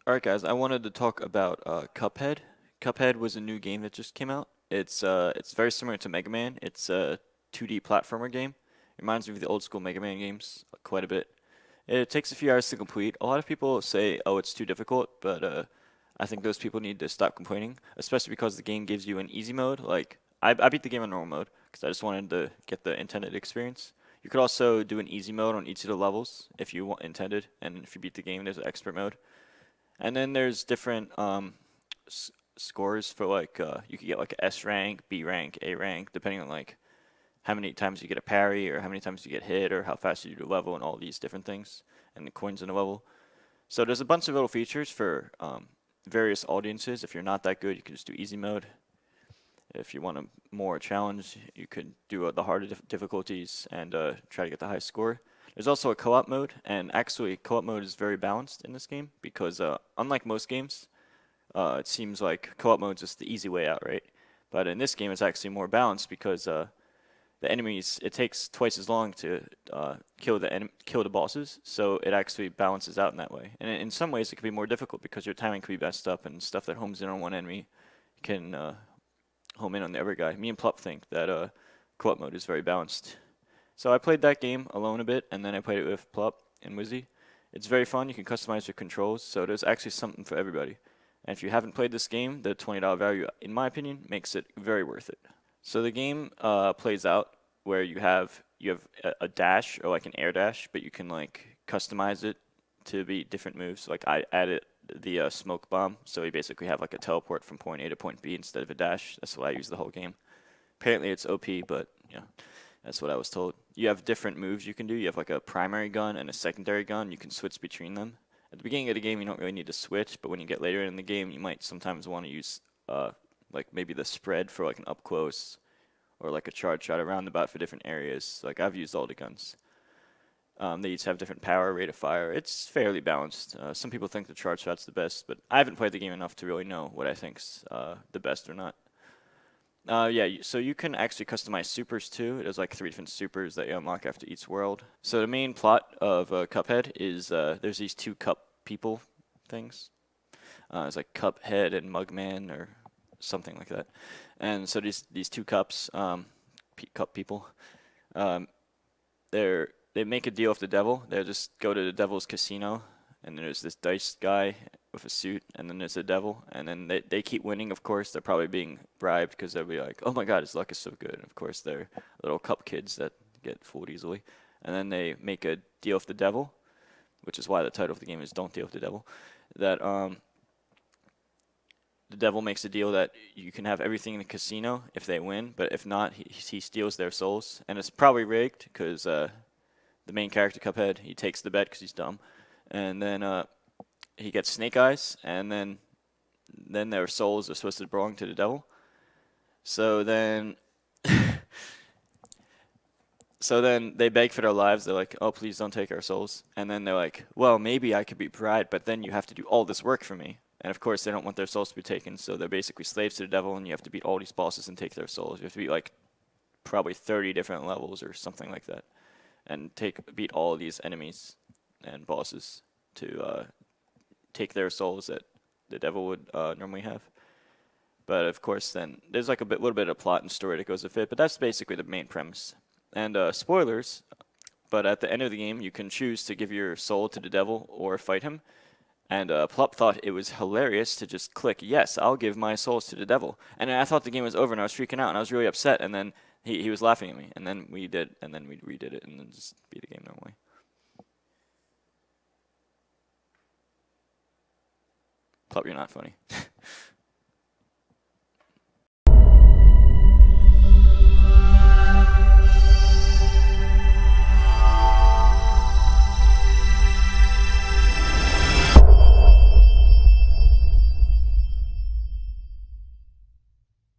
Alright guys, I wanted to talk about Cuphead. Cuphead was a new game that just came out. It's very similar to Mega Man. It's a 2D platformer game. It reminds me of the old school Mega Man games quite a bit. It takes a few hours to complete. A lot of people say, oh, it's too difficult, but I think those people need to stop complaining, especially because the game gives you an easy mode. Like, I beat the game on normal mode because I just wanted to get the intended experience. You could also do an easy mode on each of the levels if you want intended, and if you beat the game, there's an expert mode. And then there's different scores for like you could get like a S rank, B rank, A rank, depending on like how many times you get a parry or how many times you get hit or how fast you do a level and all these different things and the coins in the level. So there's a bunch of little features for various audiences. If you're not that good, you can just do easy mode. If you want a more challenge, you could do the harder difficulties and try to get the high score. There's also a co-op mode, and actually co-op mode is very balanced in this game because unlike most games, it seems like co-op mode is just the easy way out, right? But in this game, it's actually more balanced because the enemies, it takes twice as long to kill the bosses, so it actually balances out in that way. And in some ways, it can be more difficult because your timing can be messed up, and stuff that homes in on one enemy can home in on the other guy. Me and Plup think that co-op mode is very balanced. So I played that game alone a bit, and then I played it with Plup and Wizzy. It's very fun. You can customize your controls, so there's actually something for everybody. And if you haven't played this game, the $20 value, in my opinion, makes it very worth it. So the game plays out where you have a dash or like an air dash, but you can like customize it to be different moves. Like I added the smoke bomb, so we basically have like a teleport from point A to point B instead of a dash. That's what I use the whole game. Apparently it's OP, but yeah, that's what I was told. You have different moves you can do. You have like a primary gun and a secondary gun. You can switch between them. At the beginning of the game, you don't really need to switch, but when you get later in the game, you might sometimes want to use like maybe the spread for like an up close or like a charge shot, a roundabout for different areas. Like I've used all the guns. They each have different power, rate of fire. It's fairly balanced. Some people think the charge shot's the best, but I haven't played the game enough to really know what I think's the best or not. Yeah, so you can actually customize supers too. There's like 3 different supers that you unlock after each world. So the main plot of Cuphead is there's these 2 cup people things. It's like Cuphead and Mugman or something like that. And so these 2 cups, cup people, they make a deal with the devil. They just go to the devil's casino, and there's this dice guy with a suit, and then there's the devil, and then they keep winning, of course. They're probably being bribed because they'll be like, oh my god, his luck is so good. And of course, they're little cup kids that get fooled easily. And then they make a deal with the devil, which is why the title of the game is Don't Deal with the Devil. That the devil makes a deal that you can have everything in the casino if they win, but if not, he steals their souls. And it's probably rigged because the main character, Cuphead, he takes the bet because he's dumb. And then he gets snake eyes, and then their souls are supposed to belong to the devil. So then they beg for their lives. They're like, oh, please don't take our souls. And then they're like, well, maybe I could be bribed, but then you have to do all this work for me. And of course, they don't want their souls to be taken, so they're basically slaves to the devil, and you have to beat all these bosses and take their souls. You have to beat like probably 30 different levels or something like that, and beat all of these enemies and bosses to take their souls that the devil would normally have. But of course, then there's like little bit of plot and story that goes with it. But that's basically the main premise. And spoilers. But at the end of the game, you can choose to give your soul to the devil or fight him. And Plup thought it was hilarious to just click, yes, I'll give my souls to the devil. And I thought the game was over, and I was freaking out, and I was really upset. And then he was laughing at me, and then we redid it, and then just beat the game normally. Plup, you're not funny.